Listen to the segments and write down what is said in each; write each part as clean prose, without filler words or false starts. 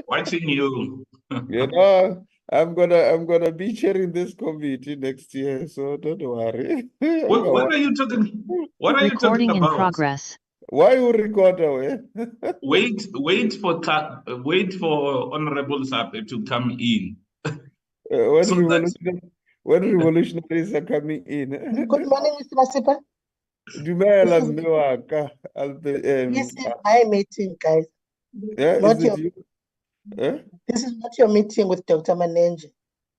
Watching you. You know, I'm gonna be chairing this committee next year, so don't worry. What are you talking? What are you talking Recording in about? progress. Why you record away? Wait for Honorable Sape to come in. when, So that's when revolutionaries are coming in. Good morning, Mr. Masipa. Dumela, This is- mme wa ka, This is my meeting, guys. yeah, Not is it you? This is not your meeting with Dr. Manenje.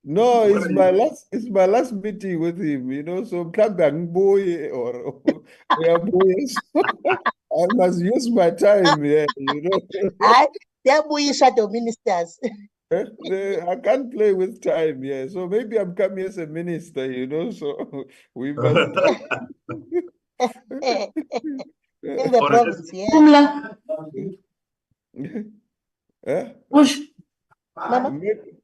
No, What it's are my you- last meeting with him, you know, so mhlambe angibuyi or uyabuya. I must use my time here, you know. They're shadow ministers. I can't play with time here, so maybe I'm coming as a minister, you know, so we must. In the Or province, yeah. Push. Mama,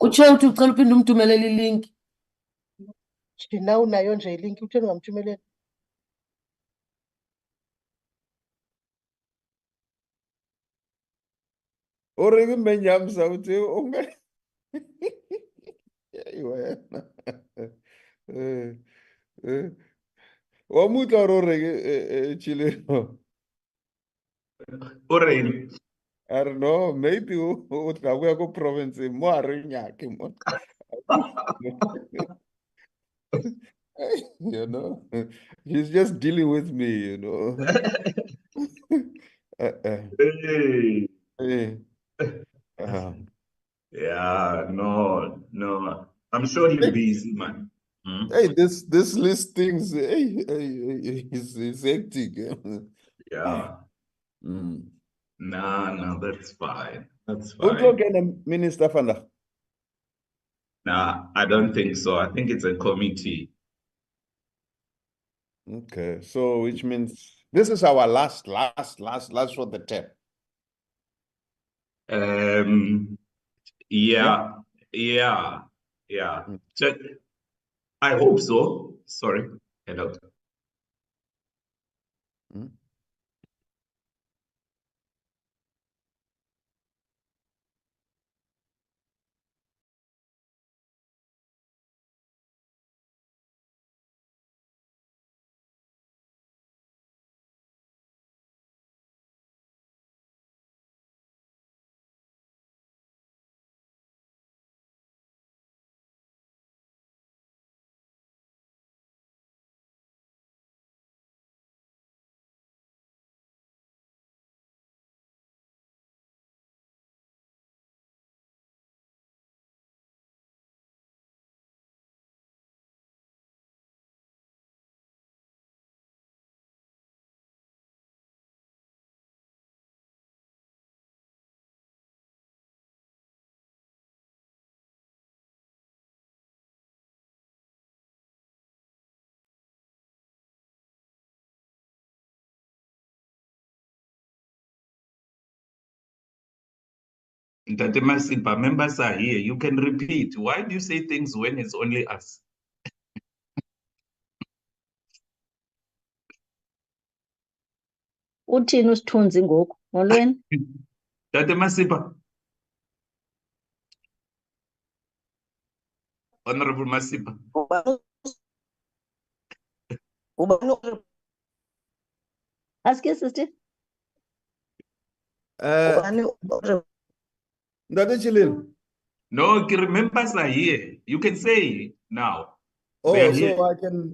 Uche uthi ucela uphinde umthumelele ilink. now unayo nje ilink utheni ungamthumelela. Already menyamsa uthi unga. Wena. Wamutla roreke Chileno. Oren. I don't know, maybe utlabuya ku province mo are nyake mo. You know, he's just dealing with me, you know. Hey. Hey. Yeah, no. I'm sure he's busy, man. Hey, this listings, hey, is hectic. Yeah. Mm. No, that's fine. That's Who fine. can Minister vandaag? Nah, I don't think so. I think it's a committee. Okay, so which means this is our last for the term. Yeah. So, I hope so. Sorry. Hello. Ntate Masipa, members are here. You can repeat. Why do you say things when it's only us? Uthini usithunzi ngoku? Molweni. Ntate Masipa. Honorable Masipa. Ask your sister. Ndade Chileno. No, members are here. You can say now. Oh, They are so here.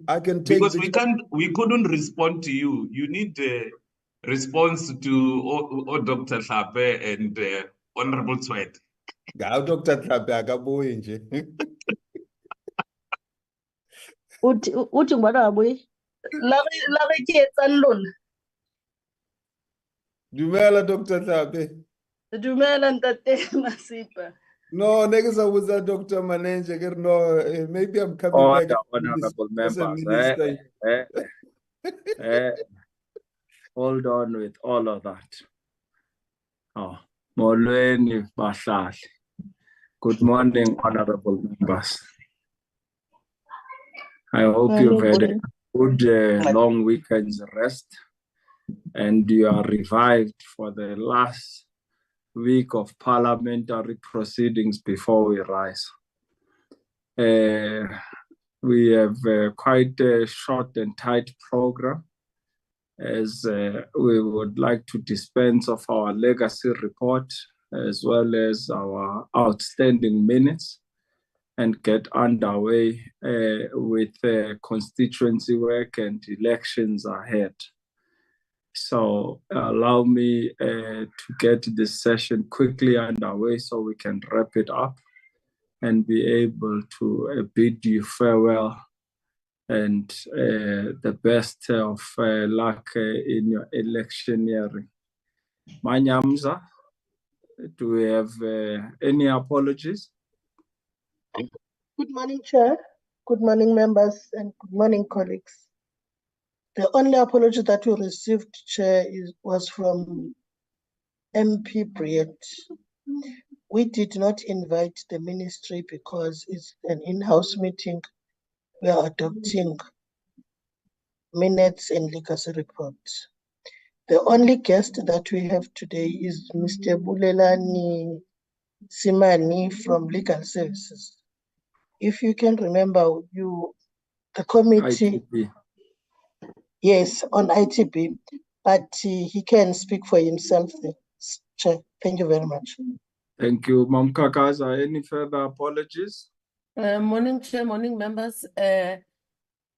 I can take Because the we couldn't respond to you. You need a response to Dr. Hlape and Honorable Sweat. Dr. Hlape akabuyi nje. Uthi ngubani wabuyi? La re ke etsang lona. Dumela Dr. Hlape. Dumela ntate Masipa. No, next I was Dr. Manenje. No, maybe I'm coming back honorable as a members. minister. Hold on with all of that. Oh, molweni bahlali. Good morning, honorable members. I hope you've had a good long weekend's rest and you are revived for the last week of parliamentary proceedings before we rise. We have quite a short and tight program, as we would like to dispense of our legacy report as well as our outstanding minutes and get underway with constituency work and elections ahead. So allow me to get this session quickly underway so we can wrap it up and be able to bid you farewell and the best of luck in your electioneering. Manyamza, do we have any apologies? Good morning, Chair. Good morning, members, and good morning, colleagues. The only apology that we received, Chair, was from MP Briet. We did not invite the ministry because it's an in-house meeting. We are adopting minutes and legacy reports. The only guest that we have today is Mr. Bulelani Simani from Legal Services. If you can remember, the committee, ITB. yes, on ITB, but he can speak for himself. Chair, thank you very much. Thank you, Mam Kakaza. Any further apologies? Morning, Chair, morning, members.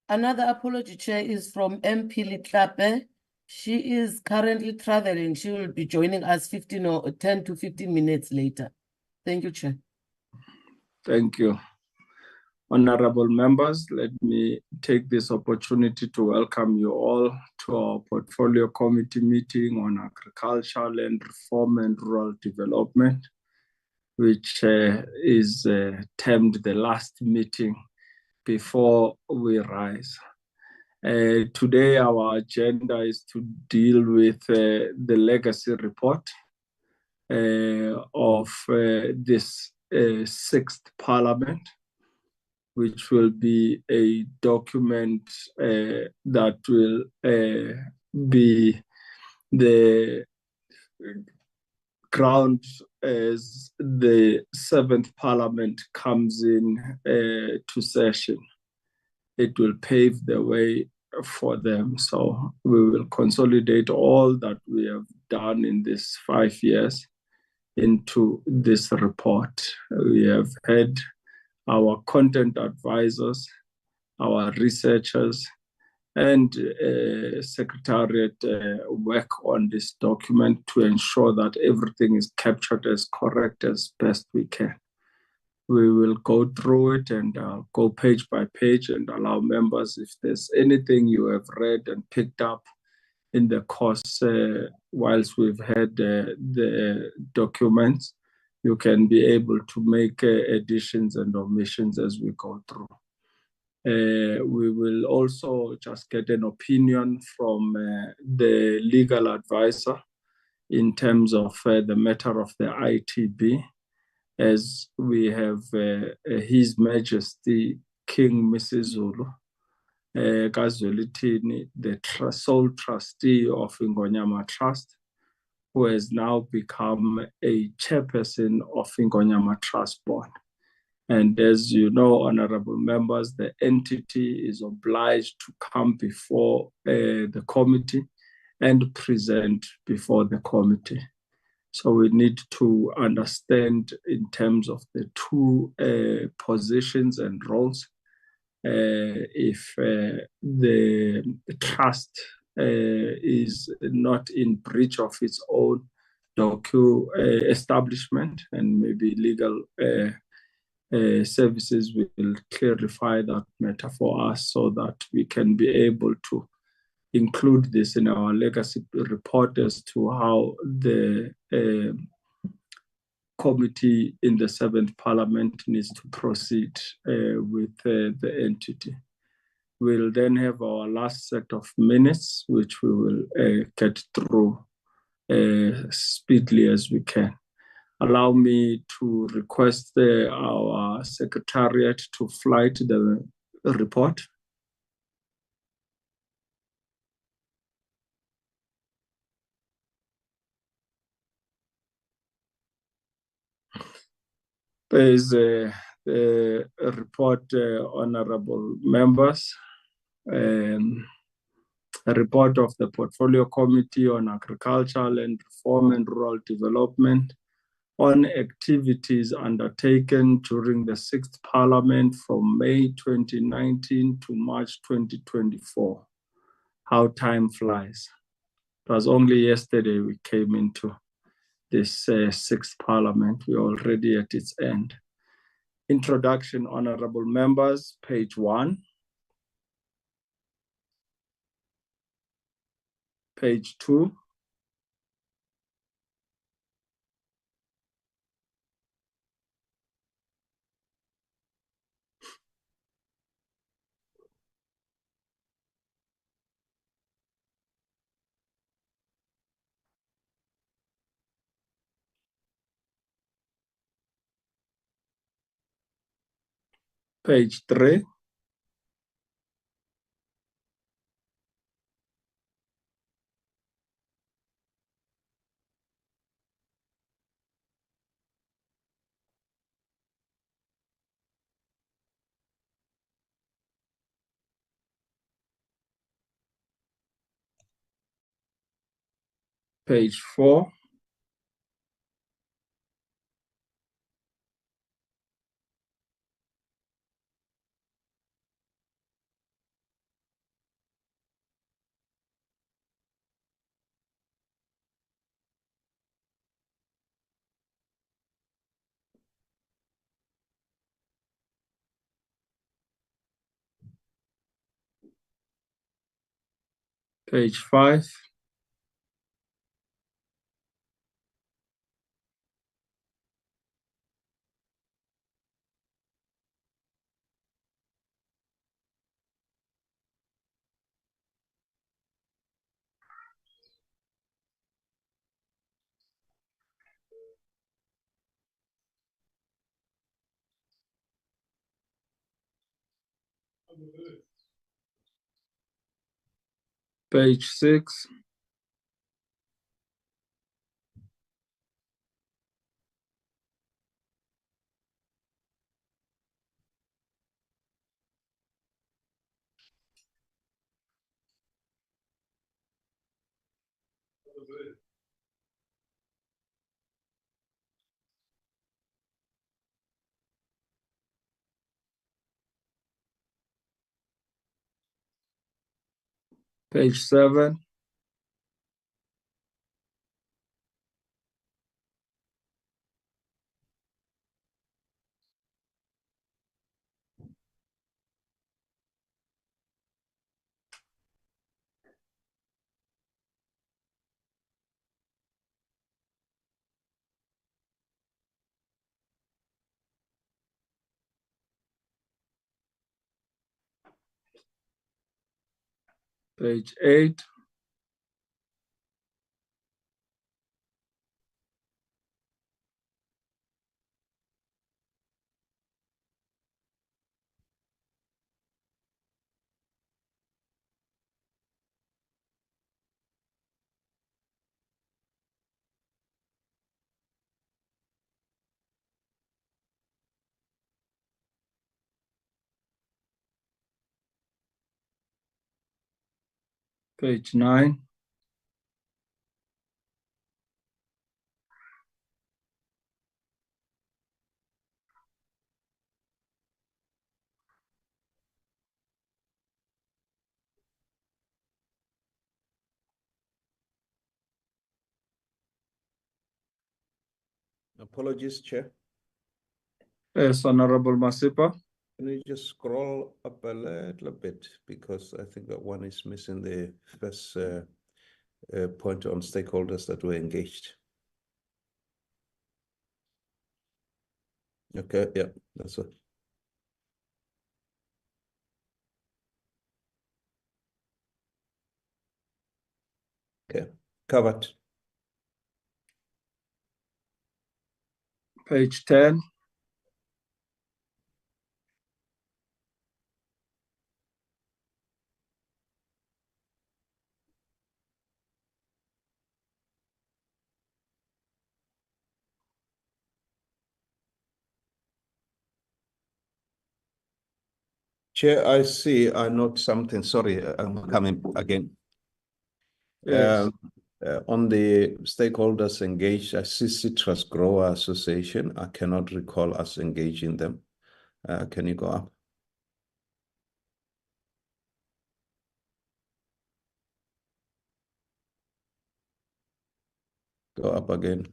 Another apology, Chair, is from MP Litlape. She is currently traveling. She will be joining us 10 to 15 minutes later. Thank you, Chair. Thank you. Honorable members, let me take this opportunity to welcome you all to our Portfolio Committee meeting on agriculture, land reform and rural development, which is termed the last meeting before we rise. Today, our agenda is to deal with the legacy report of this sixth parliament, which will be a document that will be the ground as the seventh parliament comes in to session. It will pave the way for them. So we will consolidate all that we have done in these 5 years into this report. We have had our content advisors, our researchers, and Secretariat work on this document to ensure that everything is captured as correct as best we can. We will go through it and go page by page and allow members, if there's anything you have read and picked up in the course whilst we've had the documents, you can be able to make additions and omissions as we go through. We will also just get an opinion from the legal advisor in terms of the matter of the ITB, as we have His Majesty King Misizulu Kazwelithini, the sole trustee of Ingonyama Trust, who has now become a chairperson of Ingonyama Trust Board. And as you know, honorable members, the entity is obliged to come before the committee and present before the committee. So we need to understand in terms of the two positions and roles, if the trust is not in breach of its own establishment, and maybe legal services will clarify that matter for us so that we can be able to include this in our legacy report as to how the committee in the seventh parliament needs to proceed with the entity. We'll then have our last set of minutes, which we will get through speedily as we can. Allow me to request our secretariat to flight the report. is a report, honorable members. A report of the Portfolio Committee on Agriculture, Land Reform and Rural Development on activities undertaken during the 6th Parliament from May 2019 to March 2024. How time flies. It was only yesterday we came into this 6th Parliament. We're already at its end. Introduction, honorable members, page 1. Page 2. Page 3. Page 4. Page 5. Page 6. Page 7. Page 8. Page 9. Apologies, Chair. Yes, Honorable Masipa. Can you just scroll up a little bit because I think that one is missing the first point on stakeholders that were engaged. Okay, yeah, that's it. Okay, covered. Page 10. Chair, I see, I note something, sorry, I'm coming again. Yes. On the stakeholders engaged, I see Citrus Grower Association. I cannot recall us engaging them. Can you go up? Go up again.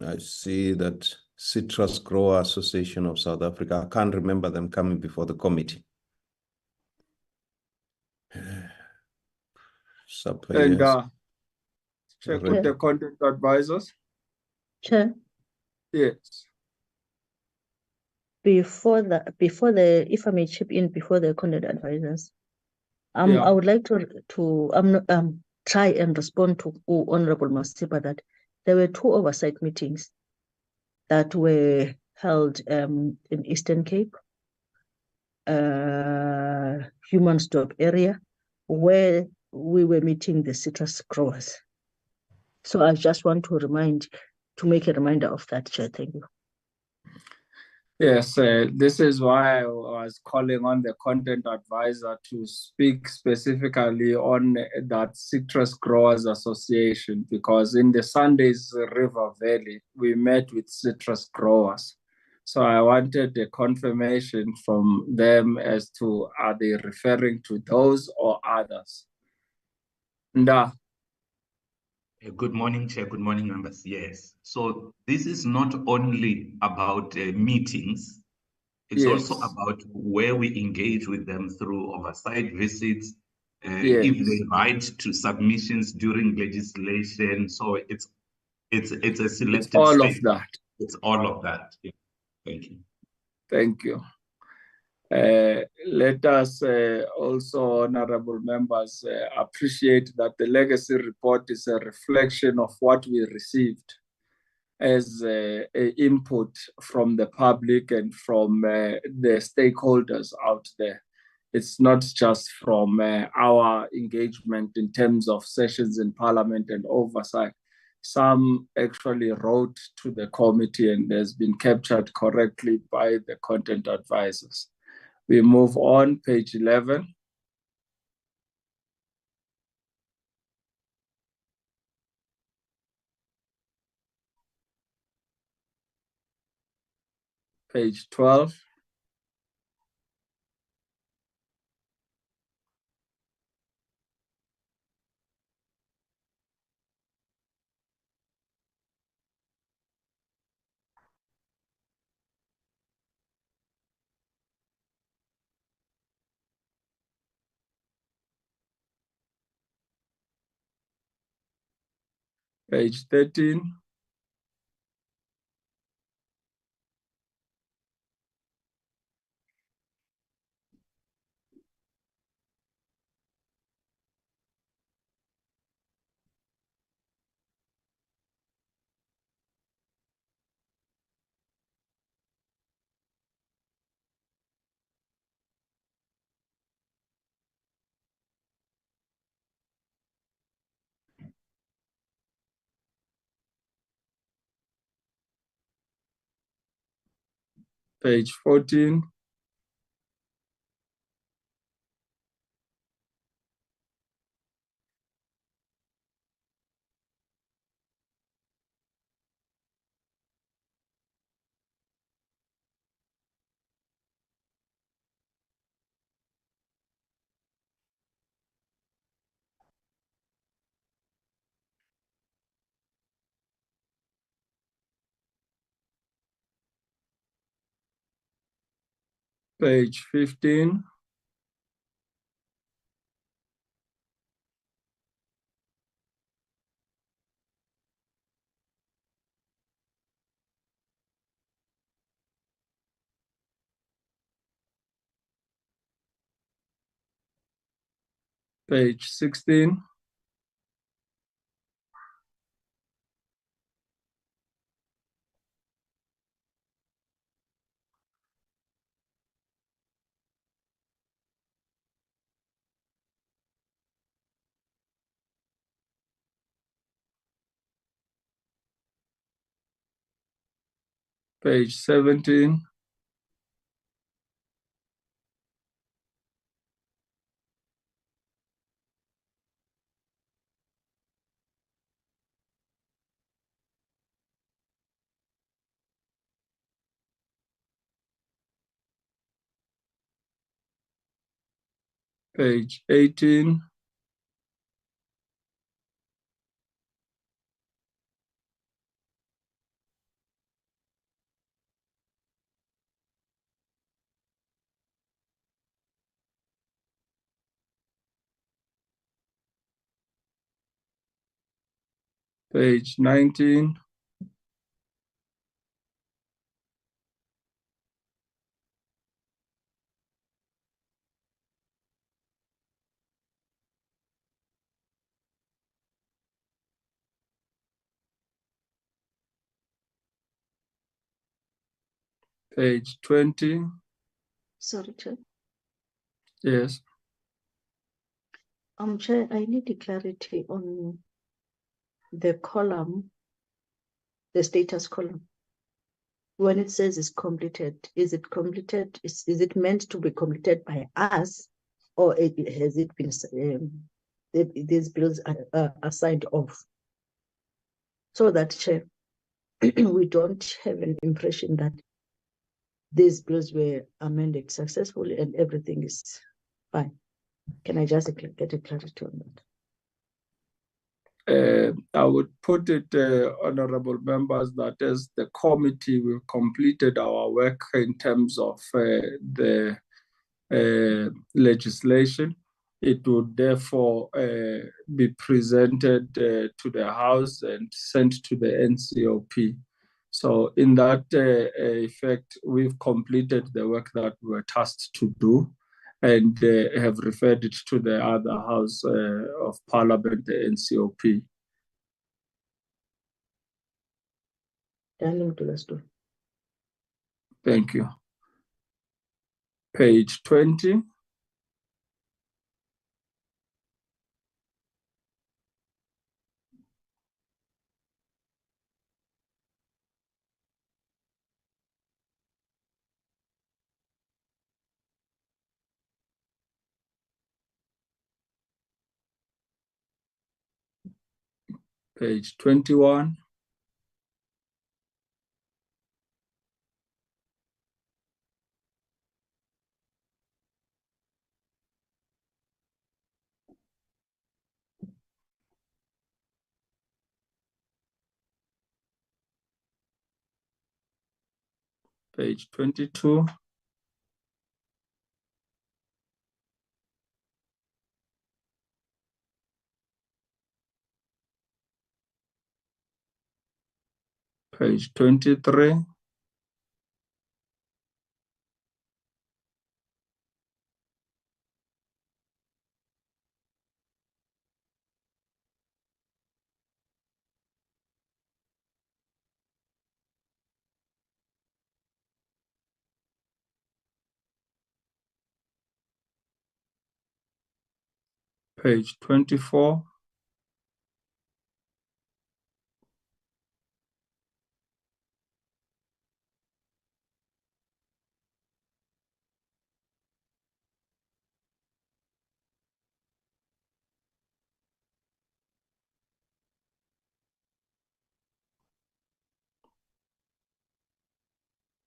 I see that Citrus Grower Association of South Africa. I can't remember them coming before the committee. And Suppliers. check with the content advisors. Chair, Yes. before the, if I may chip in before the content advisors, Yeah. I would like to try and respond to Honorable Masipa that there were 2 oversight meetings that were held in Eastern Cape, Humansdorp area, where we were meeting the citrus growers. So I just want to make a reminder of that, Chair. Thank you. Yes, this is why I was calling on the content advisor to speak specifically on that Citrus Growers Association, because in the Sundays River Valley, we met with citrus growers. So I wanted a confirmation from them as to, are they referring to those or others? Nda. Good morning, Chair. Good morning, members. Yes. So this is not only about meetings. It's Yes. also about where we engage with them through oversight visits, Yes. if they write to submissions during legislation. So it's a selected It's all state. of that. It's all of that. Yeah. Thank you. Thank you. Let us also, honorable members, appreciate that the legacy report is a reflection of what we received as input from the public and from the stakeholders out there. It's not just from our engagement in terms of sessions in Parliament and oversight. Some actually wrote to the committee and has been captured correctly by the content advisors. We move on, page 11. Page 12. Page 13. Page 14. Page 15. Page 16. Page 17. Page 18. Page 19. Page 20. Sorry, Chair. Yes. Chair, I need clarity on the column, the status column. When it says it's completed, is it completed? Is it meant to be completed by us, or has it been these bills are signed off? So that, Chair, we don't have an impression that these bills were amended successfully and everything is fine. Can I just get a clarity on that? I would put it, honorable members, that as the committee, we've completed our work in terms of the legislation. It would therefore be presented to the House and sent to the NCOP. So in that effect, we've completed the work that we were tasked to do and have referred it to the other House of Parliament, the NCOP. Thank you. Page 20. Page 21. Page 22. Page 23. Page 24.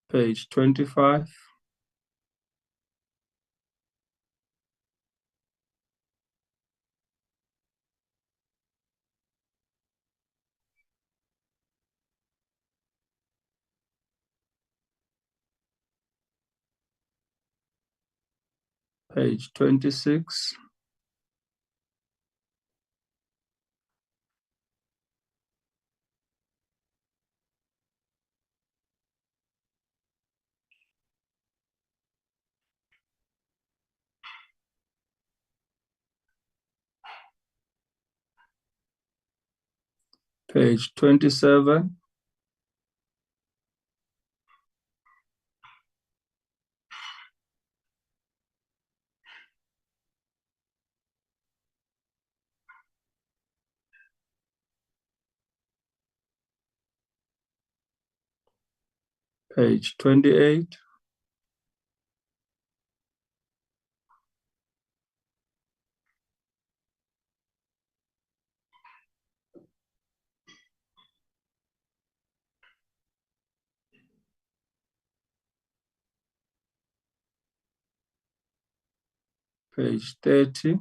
Page 25. Page 26. Page 27. Page 28. Page 30.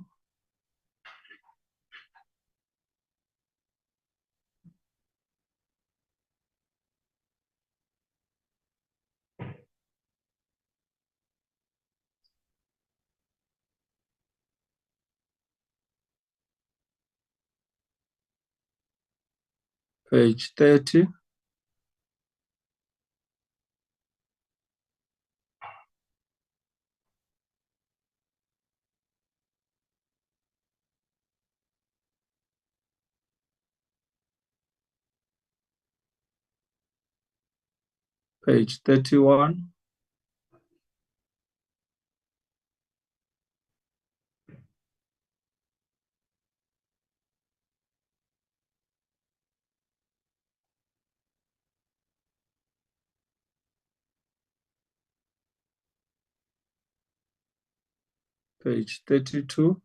Page 30. Page 31. Page 32.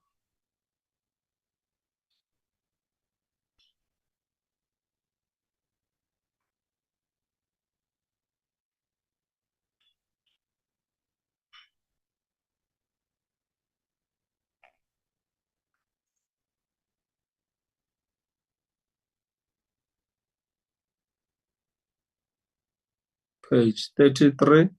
Page 33.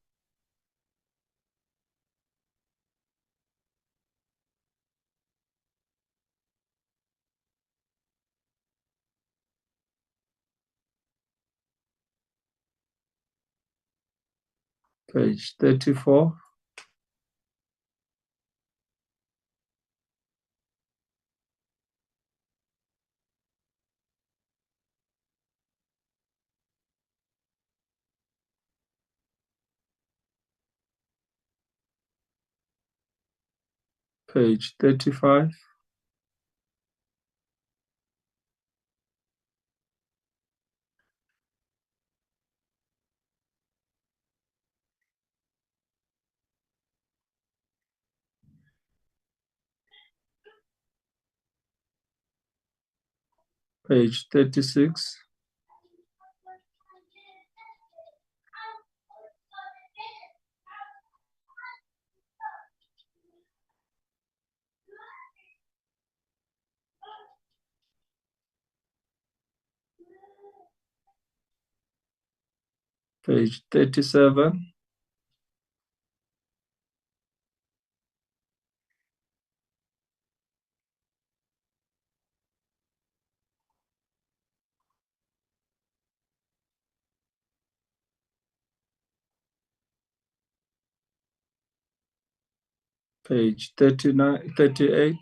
Page 34. Page 35. Page 36. Page 37. Page 39, 38.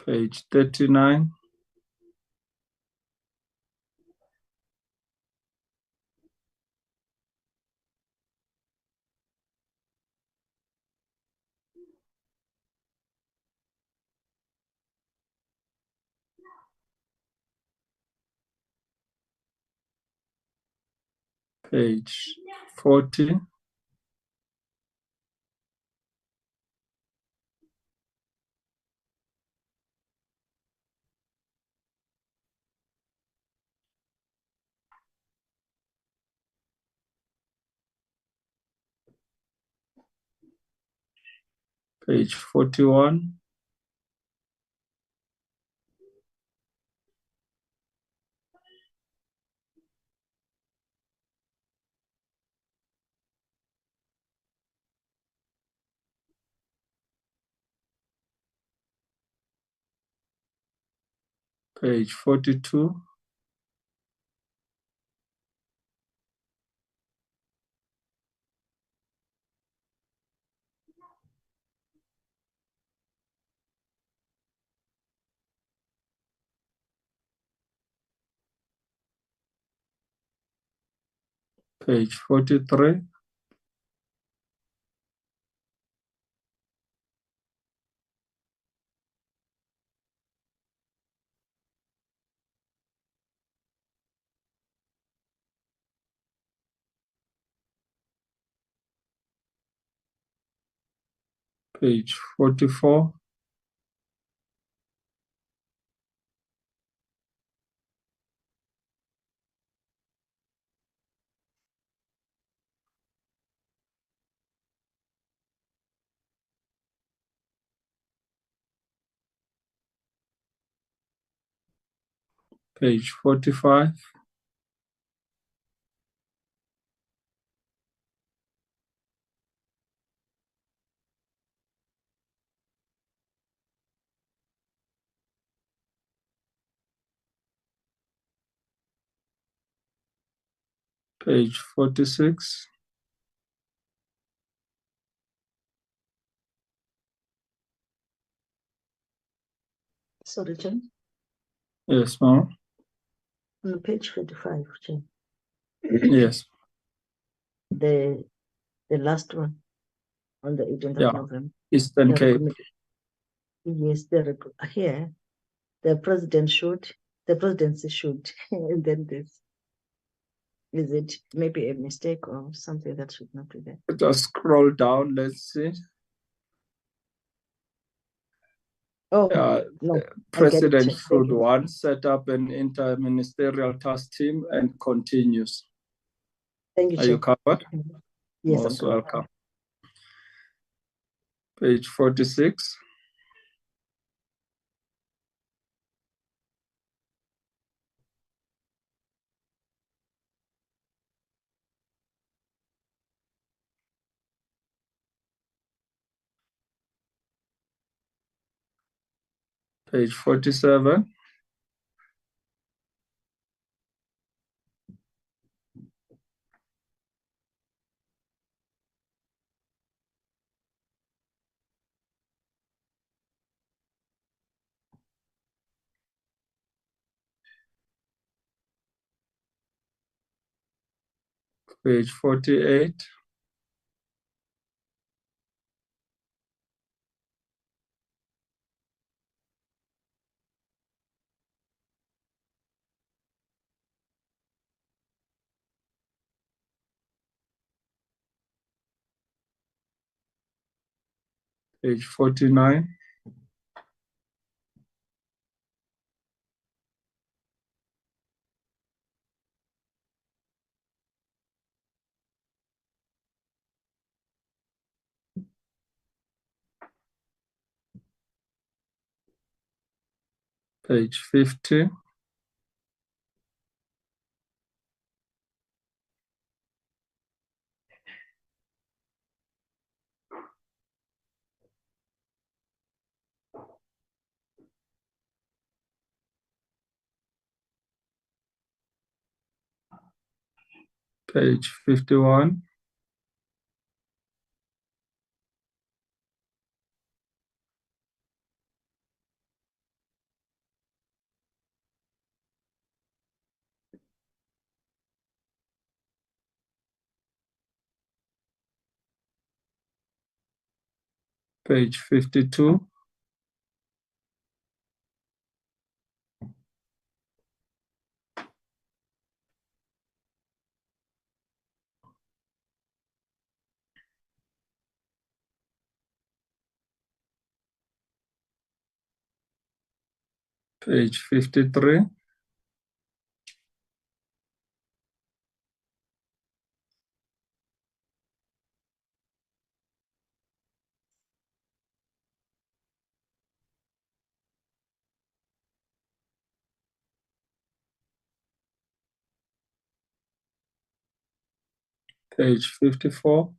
Page 39. Page 40. Page 41. Page 42. Page 43. Page 44. Page 45. Page 46. Sorry, Chair. Yes, ma'am. On page 45, Chair. Yes. The last one on the 18th Yeah. of November. Eastern The Cape. Yes, here, the presidency should, and then this. Is it maybe a mistake or something that should not be there? Just scroll down, let's see. Oh, no, I get it, President Chair. Thank should you. one set up an inter-ministerial task team and continues. Thank you, Are you Chair. covered? Yes, I'm Most covered. welcome. Page 46. Page 47. Page 48. Page 49. Page 50. Page 51. Page 52. Page 53. Page 54.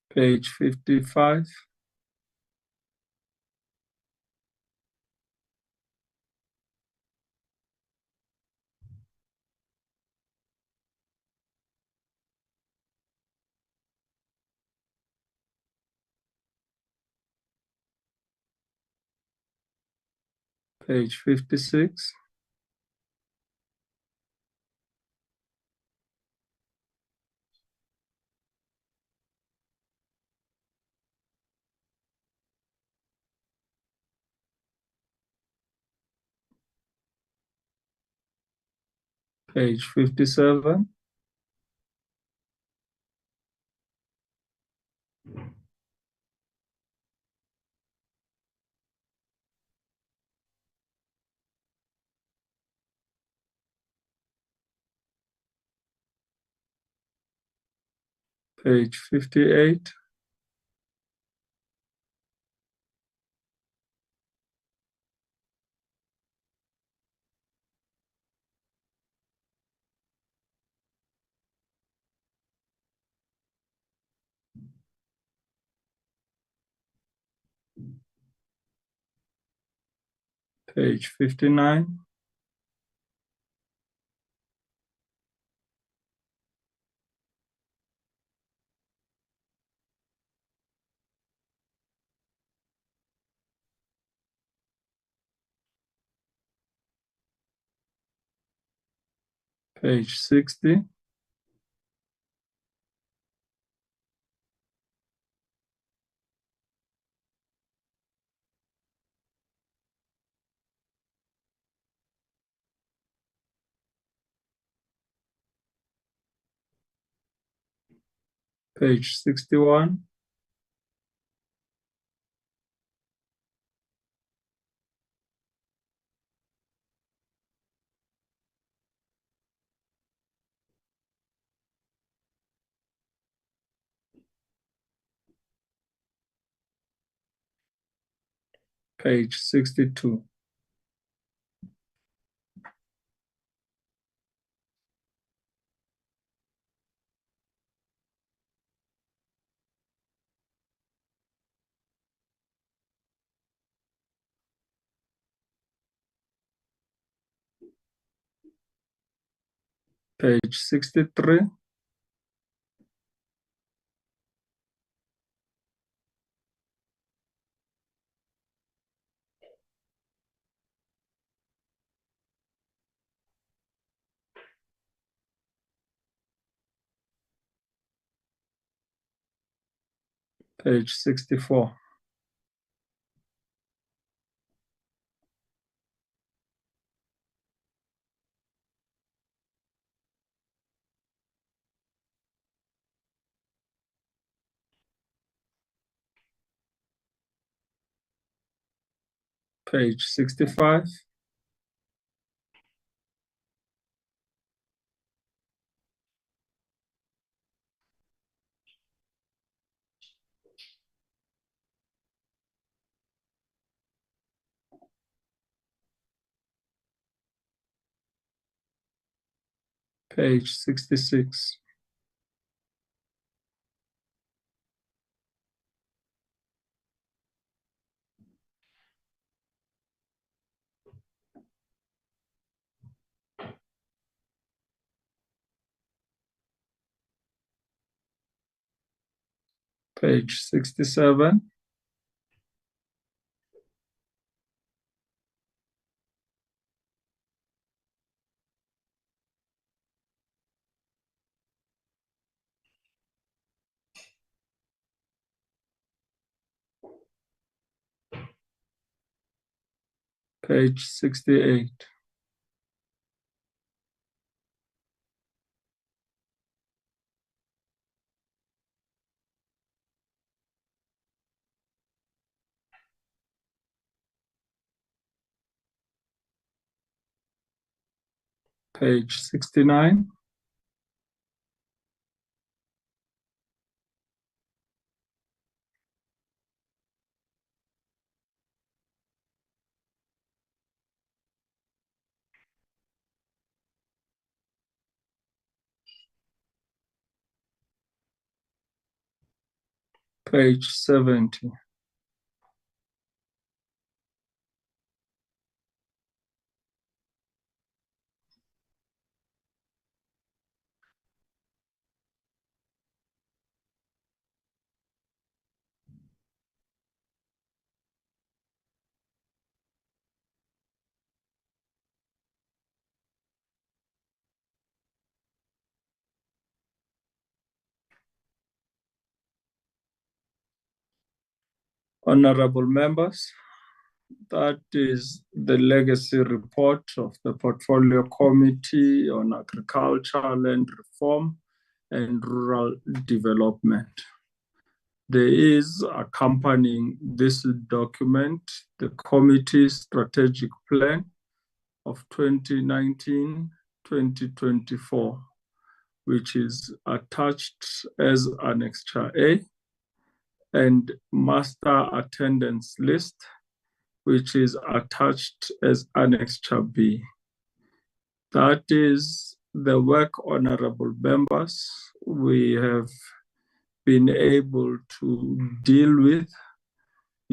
Page 55. Page 56. Page 57. Page 58. Page 59. Page 60. Page 61. Page 62. Page 63. Page 64. Page 65. Page 66. Page 67. Page 68. Page 69. Page 70. Honorable members, That is the legacy report of the Portfolio Committee on Agriculture, Land Reform, and Rural Development. There is accompanying this document the committee's strategic plan of 2019-2024, which is attached as Annexure A, and master attendance list, which is attached as Annexure B. That is the work, honorable members, we have been able to deal with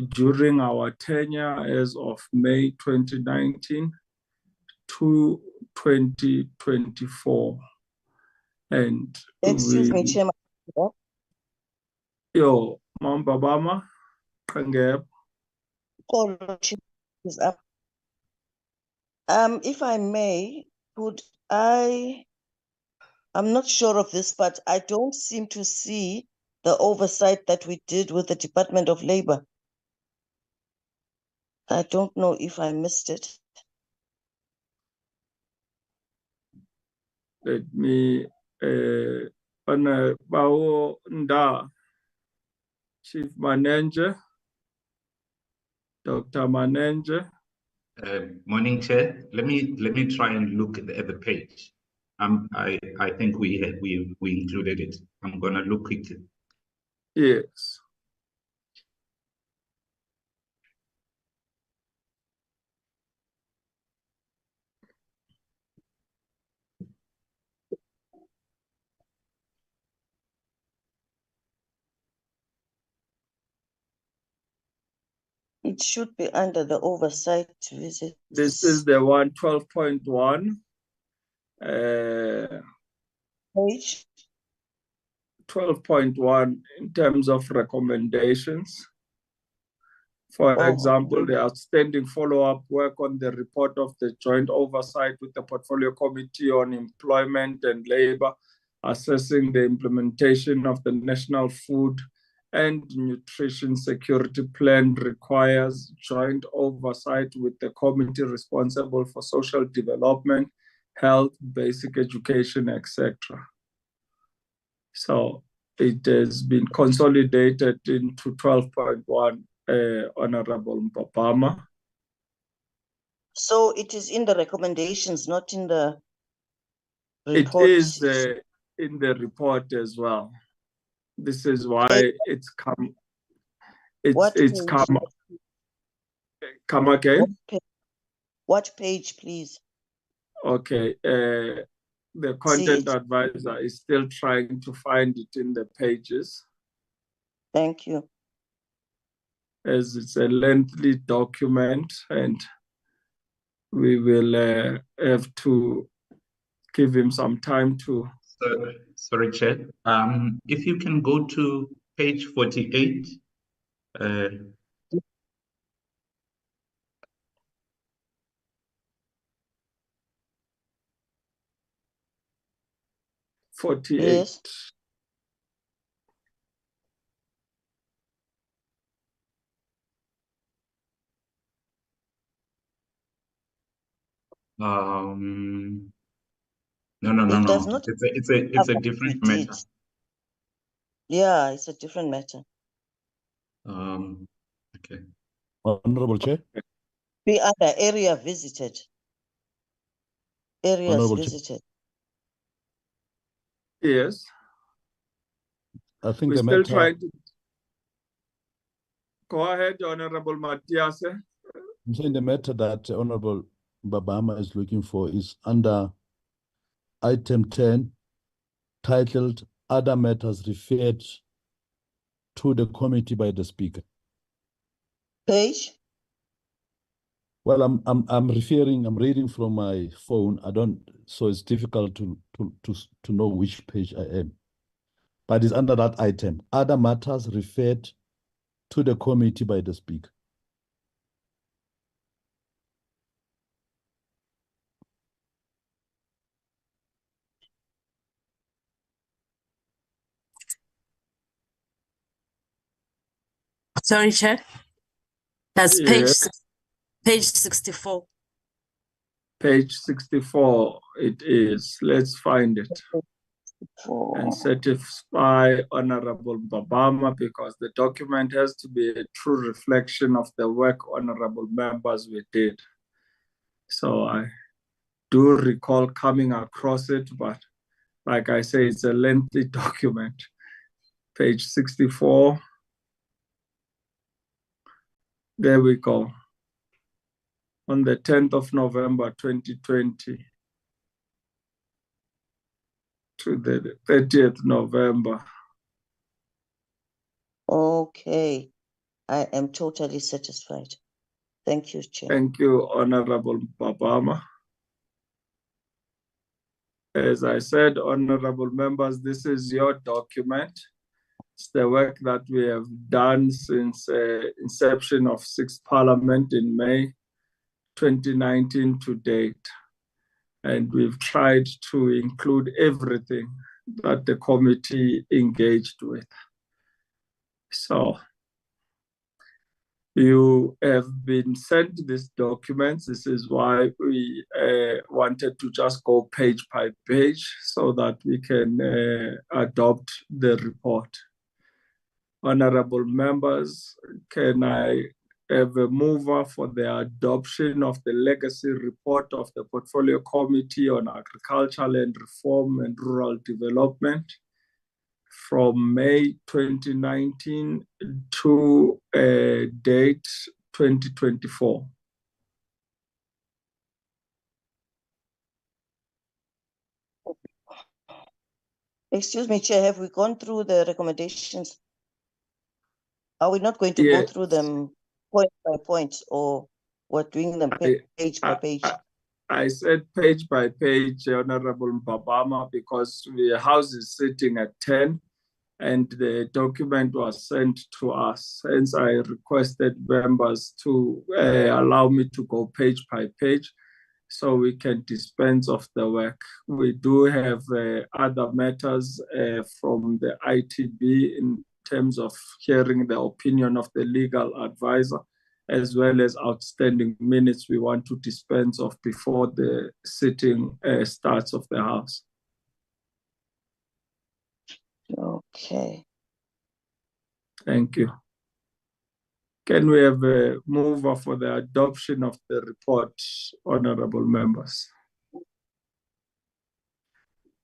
during our tenure as of May 2019 to 2024. And Excuse me, Chairman. Yo, Mamba Bama, Kangeb. If I may, I'm not sure of this, but I don't seem to see the oversight that we did with the Department of Labor. I don't know if I missed it. Let me, Bao Nda, Chief Manager, Dr. Manager. Morning, Chair. Let me try and look at the page. I think we included it. I'm gonna look quickly. Yes. It should be under the oversight visit. This is the one 12.1. Page. 12.1 in terms of recommendations. For example, the outstanding follow-up work on the report of the joint oversight with the Portfolio Committee on Employment and Labor, assessing the implementation of the National Food and Nutrition Security Plan requires joint oversight with the committee responsible for social development, health, basic education, etc. So it has been consolidated into 12.1, Honorable Mpapama. So it is in the recommendations, not in the report. It is in the report as well. This is why it's come. It's come. Come again. What page, please? Okay. The content advisor is still trying to find it in the pages. Thank you. As it's a lengthy document, and we will have to give him some time to. Sorry, Chair. If you can go to page 48. 48. Yes. No. It's a different matter. Yeah, it's a different matter. Okay. Honorable Chair. The other area visited. Areas Honorable visited. Yes. I think We're the still matter. trying to. Go ahead, Honorable Matias. I'm saying the matter that Honorable Babama is looking for is under item 10, titled Other Matters Referred to the Committee by the Speaker. Page? Well, I'm reading from my phone. So it's difficult to know which page I am. But it's under that item, Other Matters Referred to the Committee by the Speaker. Sorry, Chair. That's page Yes. Page 64. Page 64 it is. Let's find it. And certify Honorable Babama, because the document has to be a true reflection of the work honorable members we did. So I do recall coming across it, but like I say, it's a lengthy document. Page 64. There we go. On the 10th of November, 2020 to the 30th November. Okay, I am totally satisfied. Thank you, Chair. Thank you, Honorable Babama. As I said, honorable members, this is your document. It's the work that we have done since inception of 6th Parliament in May 2019 to date. And we've tried to include everything that the committee engaged with. So you have been sent these documents. This is why we wanted to just go page by page so that we can adopt the report. Honorable members, can I have a mover for the adoption of the legacy report of the Portfolio Committee on Agricultural Land Reform and Rural Development from May 2019 to date 2024? Excuse me, Chair, have we gone through the recommendations? Are we not going to go through them point by point, or we're doing them page by page? I said page by page, Honorable Babama, because the House is sitting at 10 and the document was sent to us. Hence, I requested members to allow me to go page by page so we can dispense of the work. We do have other matters from the ITB in terms of hearing the opinion of the legal advisor, as well as outstanding minutes we want to dispense of before the sitting starts of the House. Okay. Thank you. Can we have a mover for the adoption of the report, honorable members?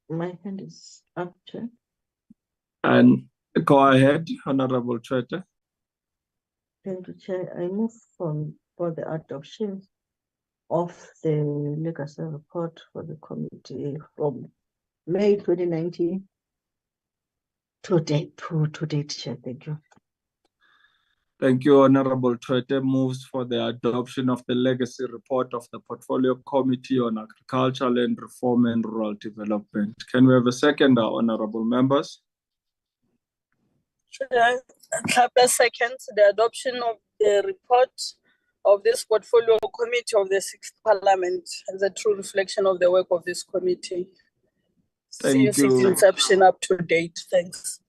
My hand is up, Chair. And go ahead, Honorable Chwete. Thank you, Chair. I move for the adoption of the legacy report for the committee from May 2019 to date, Chair. Thank you. Thank you, Honorable Chwete. Moves for the adoption of the legacy report of the Portfolio Committee on Agriculture, Land Reform and Rural Development. Can we have a second, honorable members? Chair, Tlhape seconds the adoption of the report of this Portfolio Committee of the 6th Parliament as a true reflection of the work of this committee. Thank Since you. inception up to date. Thanks.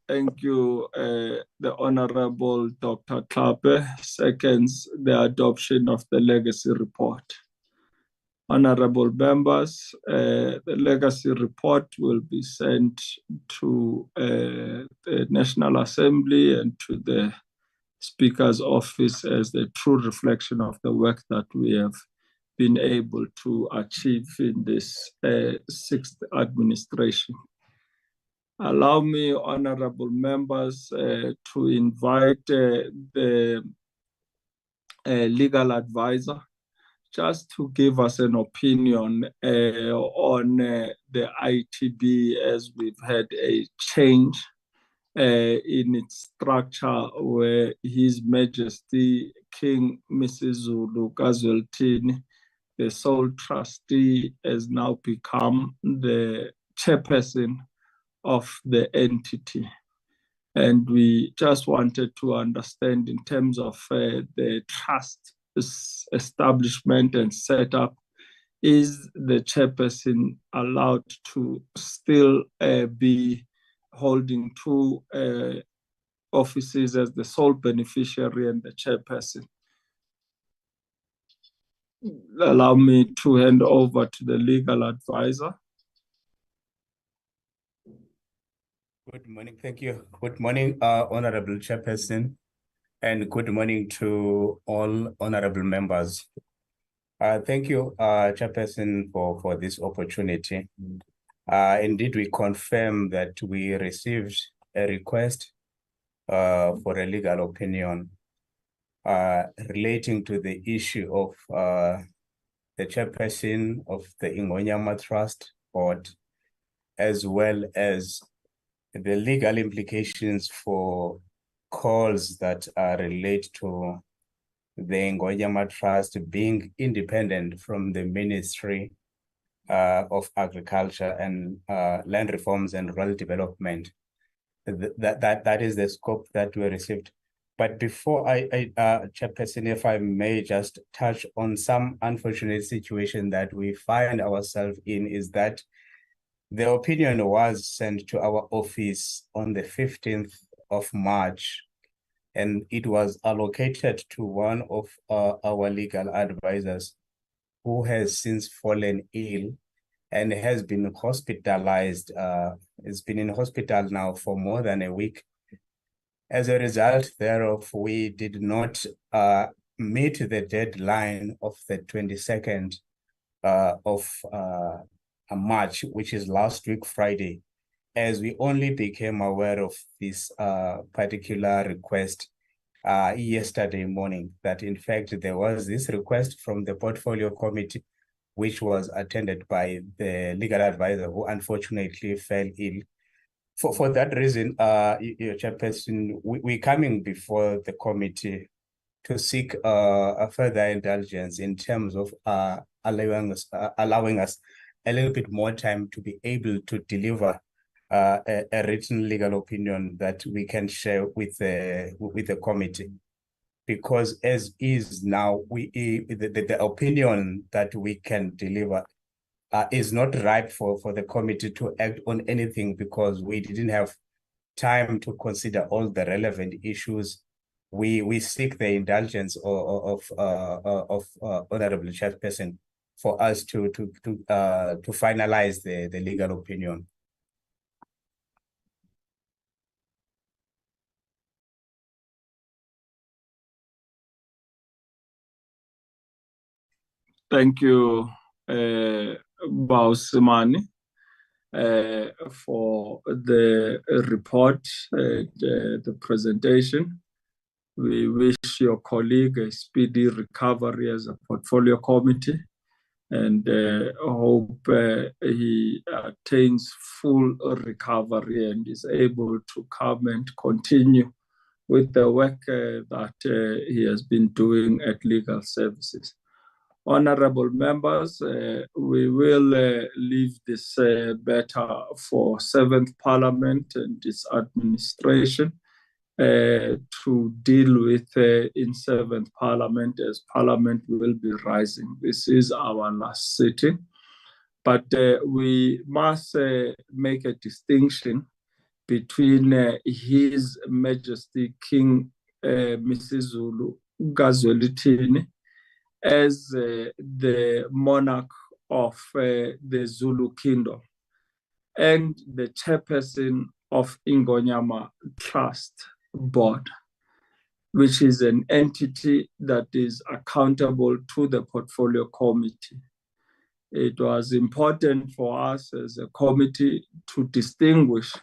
Thank you, the Honorable Dr. Tlhape seconds the adoption of the legacy report. Honorable members, the legacy report will be sent to the National Assembly and to the Speaker's office as the true reflection of the work that we have been able to achieve in this 6th administration. Allow me, honorable members, to invite the legal advisor just to give us an opinion on the ITB, as we've had a change in its structure where His Majesty King Misuzulu Kazwelithini, the sole trustee, has now become the chairperson of the entity. And we just wanted to understand in terms of the trust establishment and setup, is the chairperson allowed to still be holding two offices as the sole beneficiary and the chairperson? allow me to hand over to the legal advisor. Good morning. Thank you. Good morning, Honorable Chairperson, and good morning to all honorable members. Thank you, Chairperson, for this opportunity. Indeed, we confirm that we received a request for a legal opinion relating to the issue of the chairperson of the Ingonyama Trust Board, as well as the legal implications for calls that relate to the Ingonyama Trust being independent from the Ministry of Agriculture and Land Reforms and Rural Development. That is the scope that we received. But before Chairperson, if I may just touch on some unfortunate situation that we find ourselves in, is that the opinion was sent to our office on the 15th of March, and it was allocated to one of our legal advisors who has since fallen ill and has been hospitalized. Has been in hospital now for more than a week. As a result thereof, we did not meet the deadline of the 22nd of March, which is last week, Friday, as we only became aware of this particular request yesterday morning, that in fact there was this request from the portfolio committee, which was attended by the legal advisor who unfortunately fell ill. For that reason, your Chairperson, we're coming before the committee to seek a further indulgence in terms of allowing us a little bit more time to be able to deliver a written legal opinion that we can share with the committee. Because as is now, the opinion that we can deliver is not ripe for the committee to act on anything, because we didn't have time to consider all the relevant issues. We seek the indulgence of Honorable Chairperson for us to finalize the legal opinion. Thank you, Bausimani, for the report, the presentation. We wish your colleague a speedy recovery as a portfolio committee, and hope he attains full recovery and is able to come and continue with the work that he has been doing at Legal Services. Honorable members, we will leave this matter for 7th Parliament and its administration to deal with in 7th Parliament, as Parliament will be rising. This is our last sitting, but we must make a distinction between His Majesty King Misizulu Gazwelithini as the monarch of the Zulu Kingdom and the chairperson of Ingonyama Trust Board, which is an entity that is accountable to the portfolio committee. It was important for us as a committee to distinguish,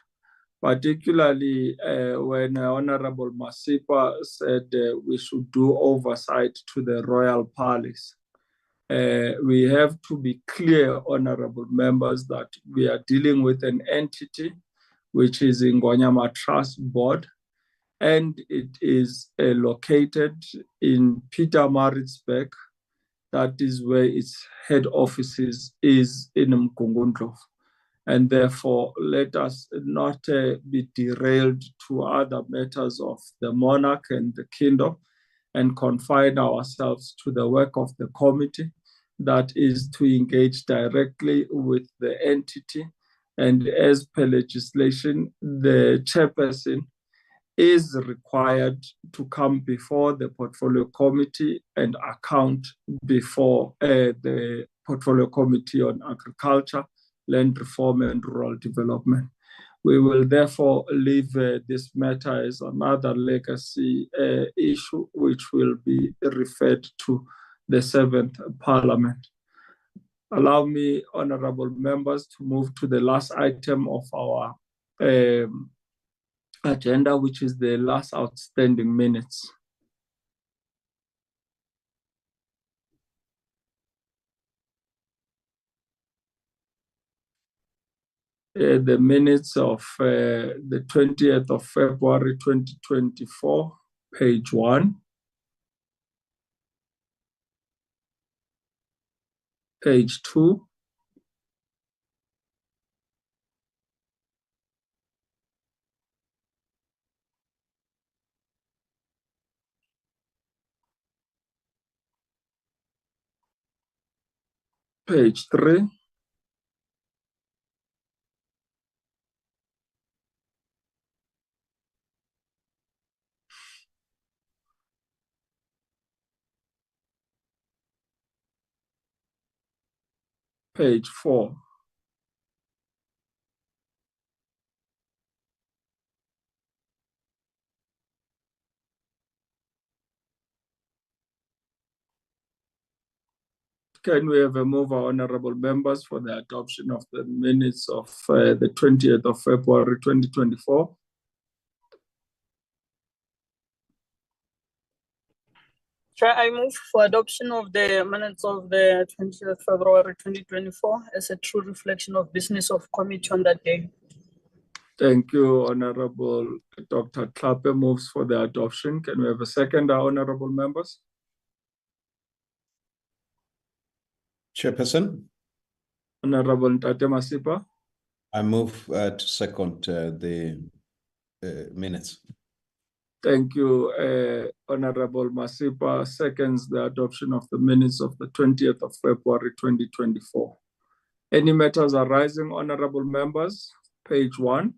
particularly when Honorable Masipa said we should do oversight to the Royal Palace. We have to be clear, honorable members, that we are dealing with an entity which is Ingonyama Trust Board, and it is located in Pietermaritzburg. That is where its head offices is in Mkungundlovu. And therefore, let us not be derailed to other matters of the monarch and the kingdom, and confine ourselves to the work of the committee, that is to engage directly with the entity. And as per legislation, the chairperson is required to come before the Portfolio Committee and account before the Portfolio Committee on Agriculture, Land Reform and Rural Development. We will therefore leave this matter as another legacy issue, which will be referred to the 7th Parliament. Allow me, honorable members, to move to the last item of our agenda, which is the last outstanding minutes. The minutes of the 20th of February 2024, page 1. Page 2. Page 3. Page 4. Can we have a mover, honorable members, for the adoption of the minutes of the 20th of February 2024? Chair, I move for adoption of the minutes of the 20th February 2024 as a true reflection of business of committee on that day. Thank you, Honorable Dr. Tlhape moves for the adoption. Can we have a second, honorable members? Chairperson, Honorable Ntate Masipa. I move to second the minutes. Thank you, Honorable Masipa seconds the adoption of the minutes of the 20th of February 2024. Any matters arising, honorable members? Page 1.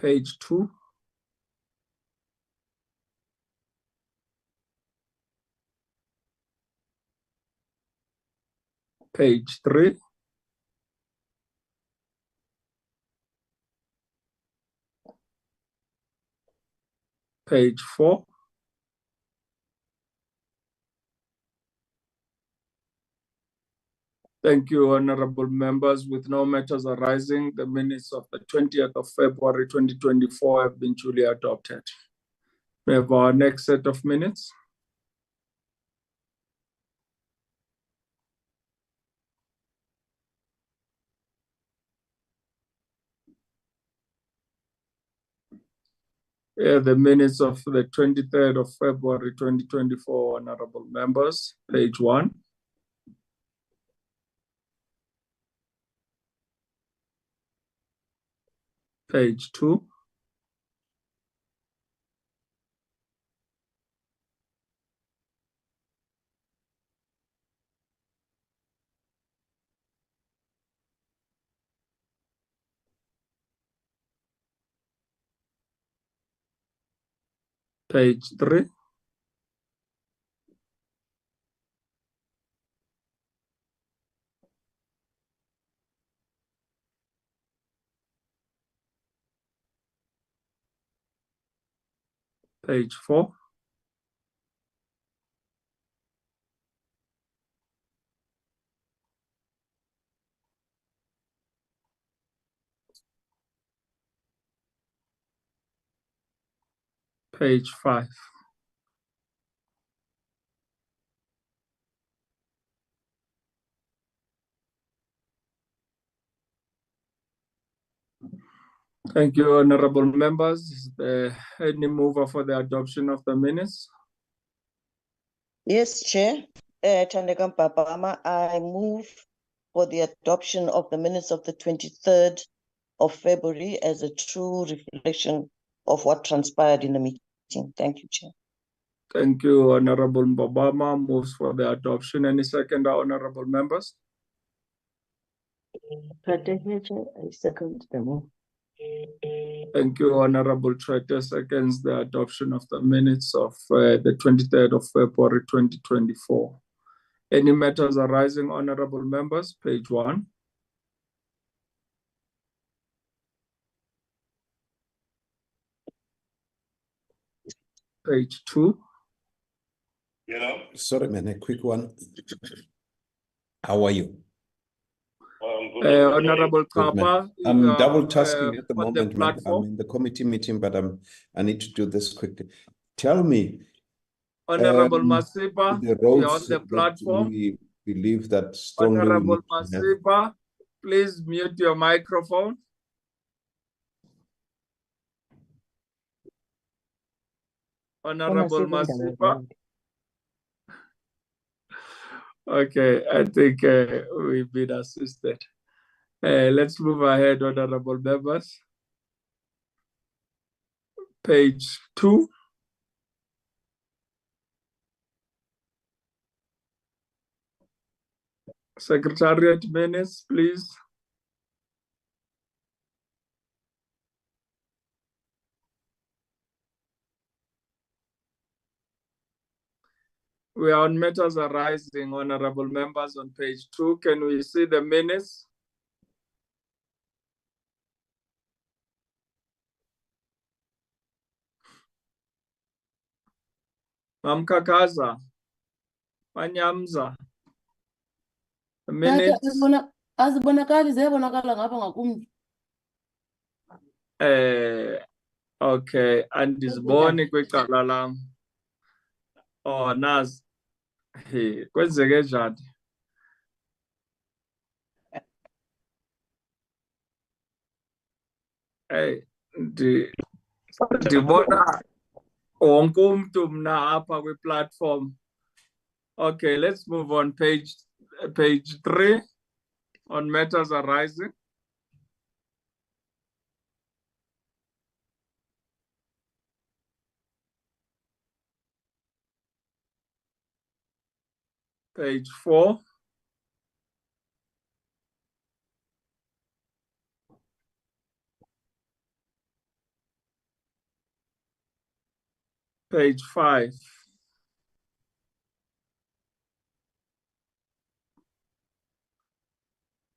Page 2. Page 3. Page 4. Thank you, honorable members. With no matters arising, the minutes of the 20th of February 2024 have been duly adopted. We have our next set of minutes. The minutes of the 23rd of February 2024, honorable members, page 1. Page 2. Page 3. Page 4. Page 5. Thank you, honorable members. Is there any mover for the adoption of the minutes? Yes, Chair. Thandeka Mpapama, I move for the adoption of the minutes of the 23rd of February as a true reflection of what transpired in the meeting. Thank you, Chair. Thank you, Honorable Mbabama moves for the adoption. Any second, honorable members? I second the move. Thank you, Honorable Treaty. Seconds the adoption of the minutes of the 23rd of February 2024. Any matters arising, honorable members? Page 1. Page 2. Sorry, man, a quick one. How are you? Honorable Good, man. Kapa, I'm you are, double tasking at the on the moment, man. I'm platform. in the committee meeting, but I need to do this quickly. Tell me, Honorable Masipa, the you are roads on the that platform. we believe that strongly we Honorable need to have. Masipa, please mute your microphone. Honorable Masipa. Okay, I think we've been assisted. Let's move ahead, honorable members. Page 2. Secretariat minutes, please. We are on matters arising, honorable members, on page 2. Can we see the minutes? Mamkakaza, Manyamza. The minutes. Azibonakali ziyabonakala ngapha ngakumbi. Okay, andiziboni kwicala lam. Oh, nazi. Hey, kwenzeke njani? Hey, ndibona wonke umntu mna apha kwi-platform. Okay, let's move on. Page 3 on matters arising. Page 4. Page 5.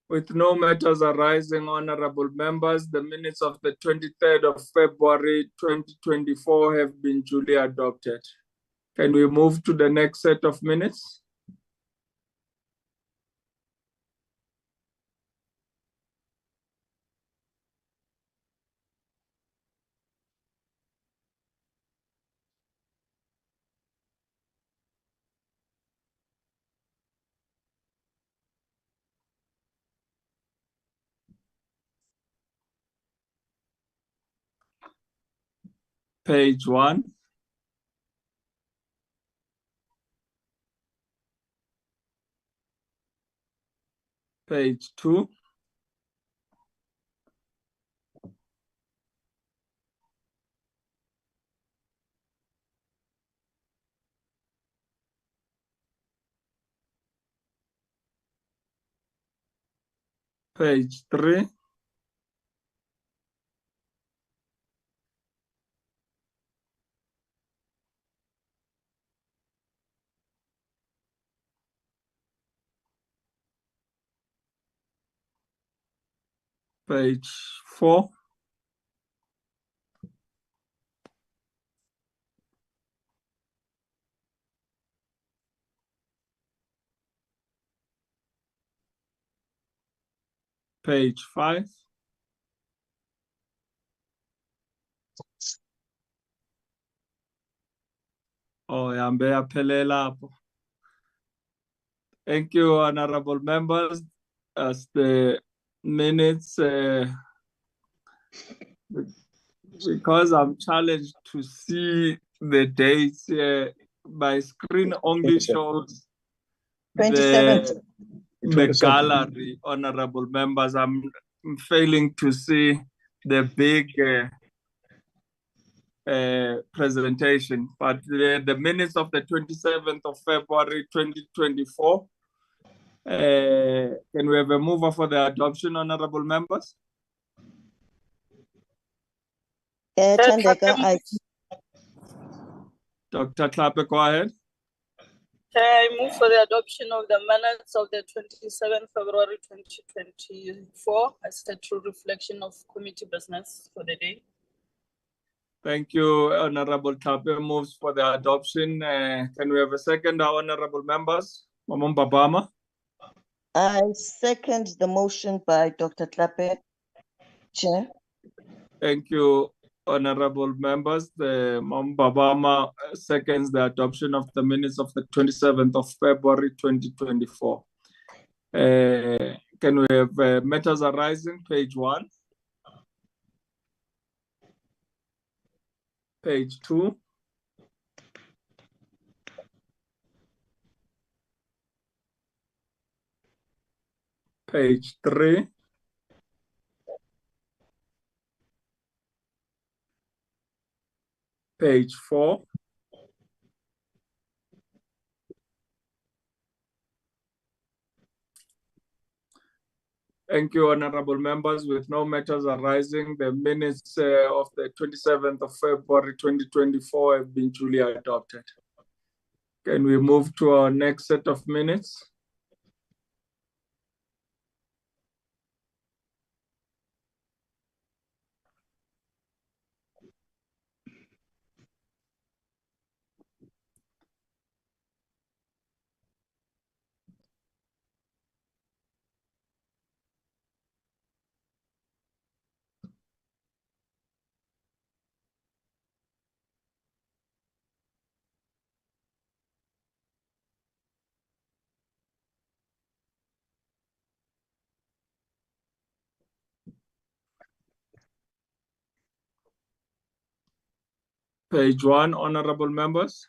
With no matters arising, honorable members, the minutes of the 23rd of February 2024 have been duly adopted. Can we move to the next set of minutes? Page 1. Page 2. Page 3. Page 4. Page 5. Oh, yambe yaphelela apho. Thank you, honorable members. As the minutes, because I'm challenged to see the dates, my screen only shows 27th. the gallery, honorable members. I'm failing to see the big presentation, but the minutes of the 27th of February 2024. Can we have a mover for the adoption, honorable members? Thandeka, I Dr. Tlhape, go ahead. I move for the adoption of the minutes of the 27th February 2024 as a true reflection of committee business for the day. Thank you, Honorable Tlhape moves for the adoption. Can we have a second, honorable members? Mama Mbabama. second the motion by Dr. Tlhape, Chair. Thank you, honorable members. The Mama Mbabama seconds the adoption of the minutes of the 27th of February 2024. Can we have matters arising, page 1? Page 2? Page 3? Page 4? Thank you, honorable members. With no matters arising, the minutes of the 27th of February 2024 have been duly adopted. Can we move to our next set of minutes? Page 1, honorable members.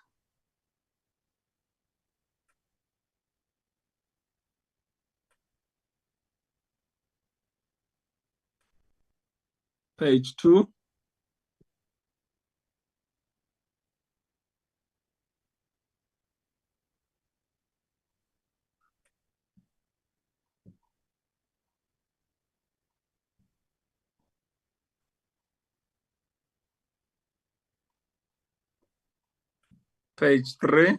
Page 2. Page 3.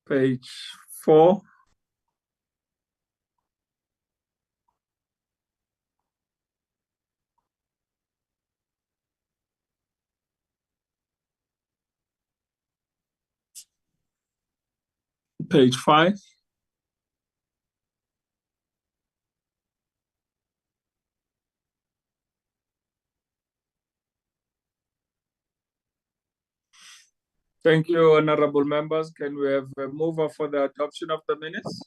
Page 4. Page 5. Thank you, honorable members. Can we have a mover for the adoption of the minutes?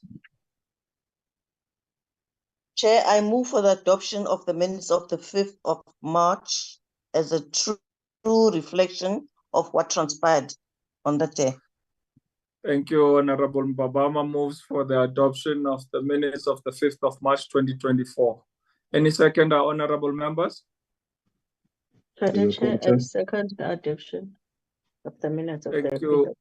Chair, I move for the adoption of the minutes of the 5th of March as a true reflection of what transpired on that day. Thank you, Honorable Mbabama moves for the adoption of the minutes of the 5th of March 2024. Any second, honorable members? Chair, I second the adoption of the minutes of the Thank you,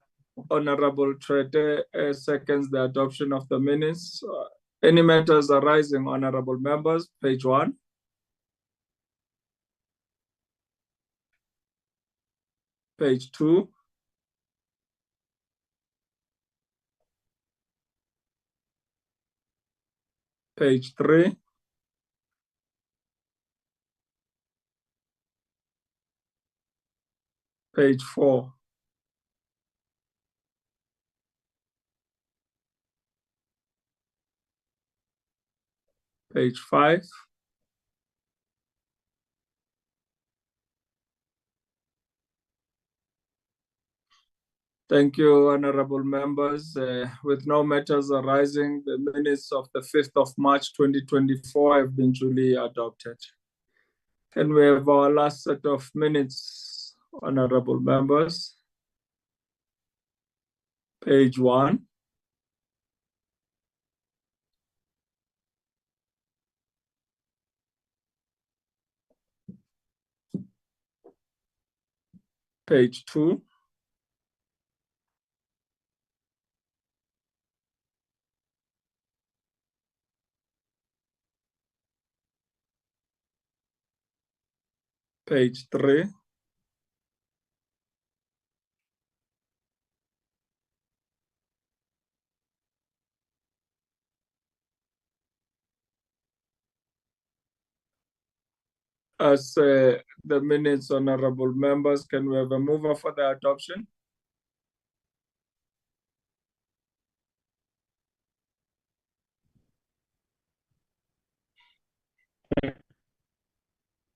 Honorable Trete seconds the adoption of the minutes. Any matters arising, honorable members? Page 1. Page 2. Page 3. Page 4. Page 5. Thank you, honorable members. With no matters arising, the minutes of the 5th of March 2024 have been duly adopted. Can we have our last set of minutes, honorable members? Page 1. Page 2. Page 3. As the minutes, honorable members, can we have a mover for the adoption?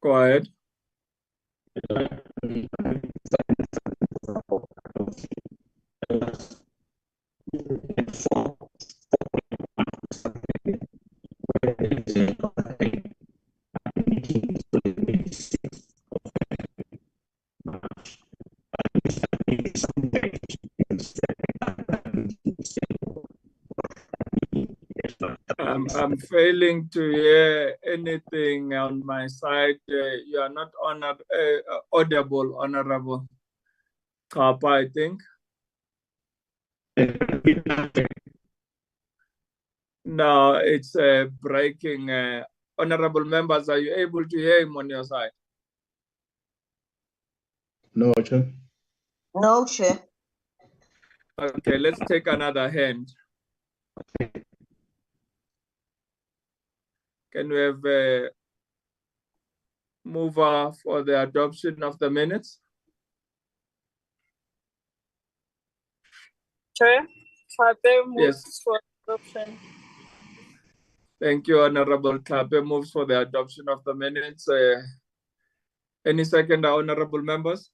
Go ahead. I'm failing to hear anything on my side. You are not audible, Honorable Kapa, I think. No, it's breaking. Honorable members, are you able to hear him on your side? No, Chair. No, Chair. Okay, let's take another hand. Can we have a mover for the adoption of the minutes? Chair, Tlhape moves Yes. for adoption. Thank you, Honorable Tlhape moves for the adoption of the minutes. Any second, honorable members?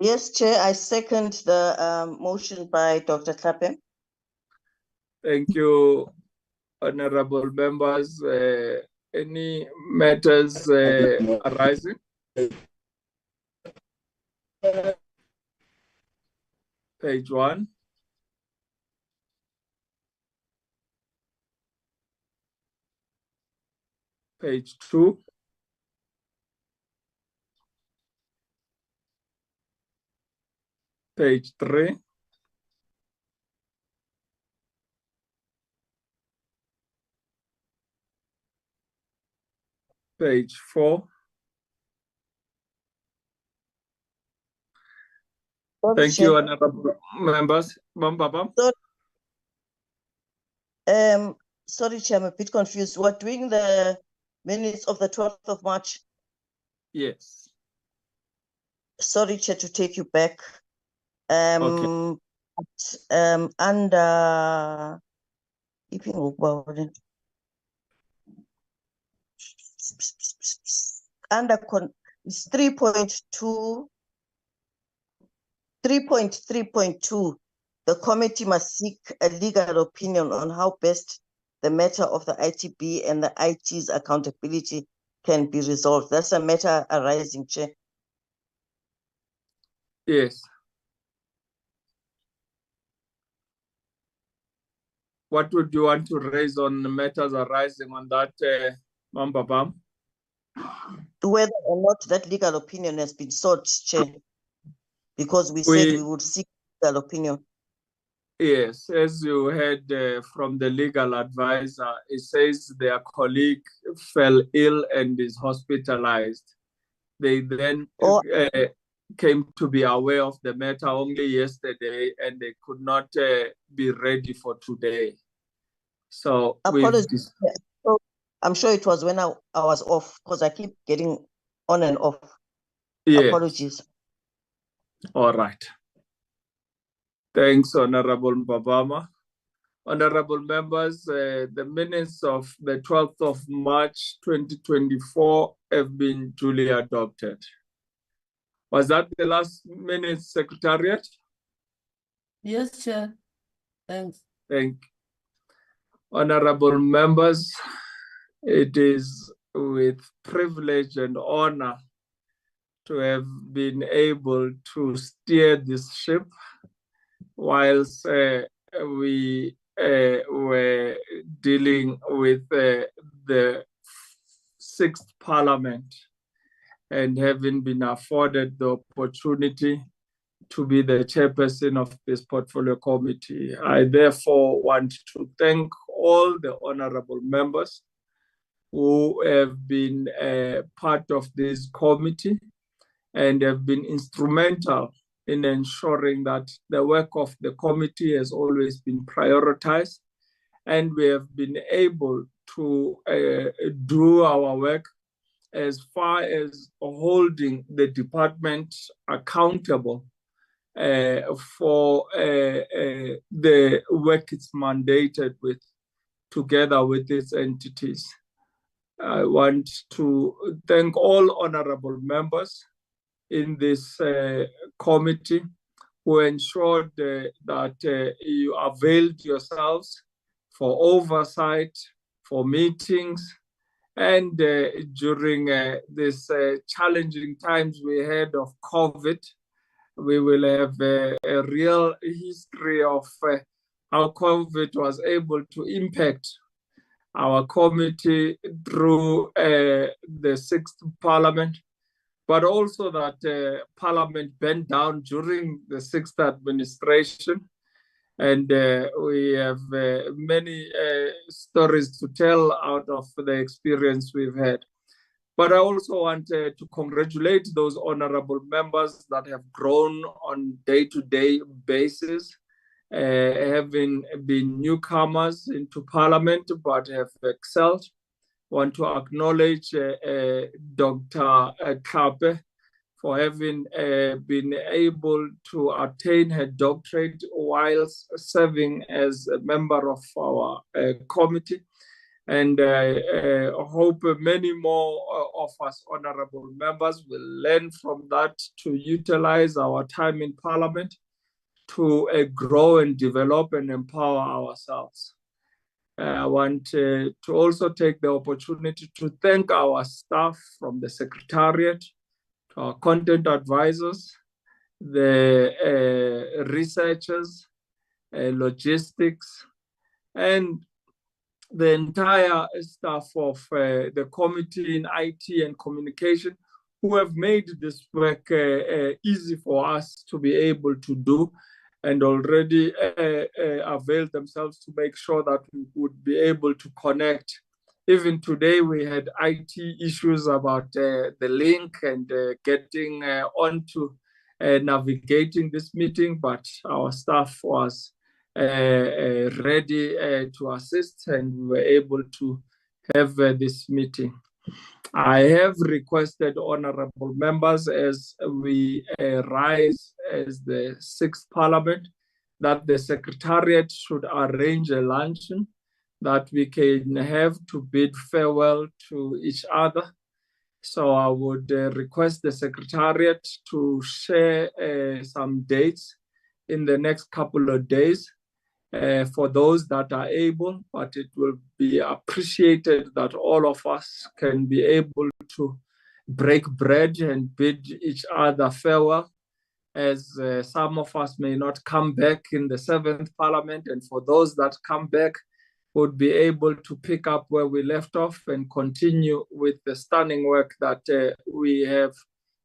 Yes, Chair, I second the motion by Dr. Tlhape. Thank you, honorable members. Any matters arising? Page 1. Page 2. Page 3. Page 4. Thank you, honorable members. Bamba. Sorry, Chair, I'm a bit confused. We're doing the minutes of the 12th of March. Yes. Sorry, Chair, to take you back. Okay. Under it's 3.2. The committee must seek a legal opinion on how best the matter of the ITB and the IT's accountability can be resolved. That's a matter arising, Chair. Yes. What would you want to raise on the matters arising on that, Mambabam? Whether or not that legal opinion has been sought, Chair, because we said we would seek legal opinion. Yes, as you heard from the legal advisor, it says their colleague fell ill and is hospitalized. They then came to be aware of the matter only yesterday, and they could not be ready for today. So I'm sure it was when I was off, because I keep getting on and off. Yes. Apologies. All right. Thanks, Honorable Mbabama. Honorable members, the minutes of the 12th of March 2024 have been duly adopted. Was that the last minute, Secretariat? Yes, Chair. Thanks. Thank you. Honorable members, it is with privilege and honor to have been able to steer this ship whilst we were dealing with the 6th Parliament and having been afforded the opportunity to be the chairperson of this portfolio committee. I therefore want to thank all the honorable members who have been part of this committee and have been instrumental in ensuring that the work of the committee has always been prioritized, and we have been able to do our work as far as holding the department accountable for the work it's mandated with, together with its entities. I want to thank all honorable members in this committee who ensured that you availed yourselves for oversight, for meetings, and during this challenging times we had of COVID, we will have a real history of how COVID was able to impact our committee through the sixth parliament, but also that parliament bent down during the sixth administration. And we have many stories to tell out of the experience we've had. But I also want to congratulate those honorable members that have grown on day-to-day basis, having been newcomers into parliament, but have excelled. I want to acknowledge Dr. Tlhape for having been able to attain her doctorate whilst serving as a member of our committee. And I hope many more of us honorable members will learn from that to utilize our time in parliament to grow and develop and empower ourselves. I want to also take the opportunity to thank our staff from the Secretariat, our content advisors, the researchers, logistics, and the entire staff of the committee in IT and communication, who have made this work easy for us to be able to do, and already availed themselves to make sure that we would be able to connect. Even today, we had IT issues about the link and getting onto navigating this meeting, but our staff was ready to assist, and we were able to have this meeting. I have requested honorable members, as we rise as the sixth parliament, that the Secretariat should arrange a luncheon that we can have to bid farewell to each other. So I would request the Secretariat to share some dates in the next couple of days for those that are able, but it will be appreciated that all of us can be able to break bread and bid each other farewell, as some of us may not come back in the seventh parliament, and for those that come back, would be able to pick up where we left off and continue with the stunning work that we have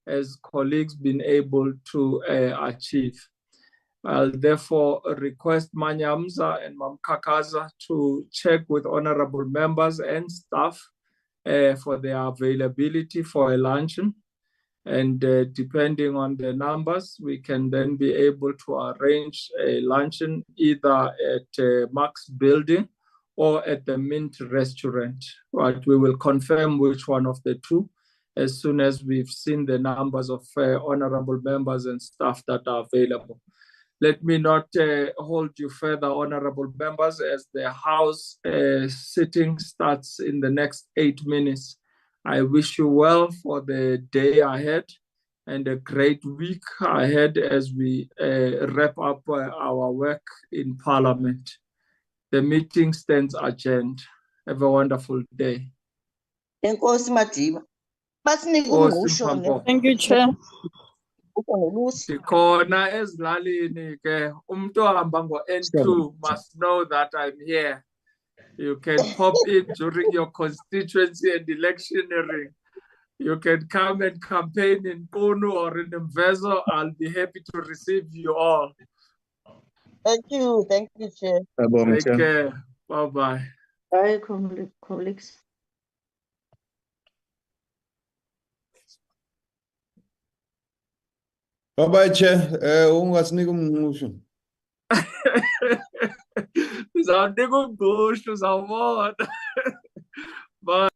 as colleagues been able to achieve. I'll therefore request Manyamza and Mamkakaza to check with honorable members and staff for their availability for a luncheon. And depending on the numbers, we can then be able to arrange a luncheon either at Max Building or at the Mint Restaurant. Right, we will confirm which one of the two as soon as we've seen the numbers of honorable members and staff that are available. Let me not hold you further, honorable members, as the House sitting starts in the next 8 minutes. I wish you well for the day ahead and a great week ahead as we wrap up our work in Parliament. The meeting stands adjourned. Have a wonderful day. Enkosi Madiba. Basinike Nkosi umngqusho Mphambo. Thank you, Chair. nolusi. Sikhona ezilalini ke umuntu ohamba ngo-N2 must know that I'm here. You can pop in during your constituency and electioneering. You can come and campaign in Kunu or in Mvezo. I'll be happy to receive you all. Thank you, Chair. Take care. Bye-bye. Bye, colleagues. Bye-bye, Chair. Ungasinika umnxusho. Uzawunika umgusho, uzawubona. Bye.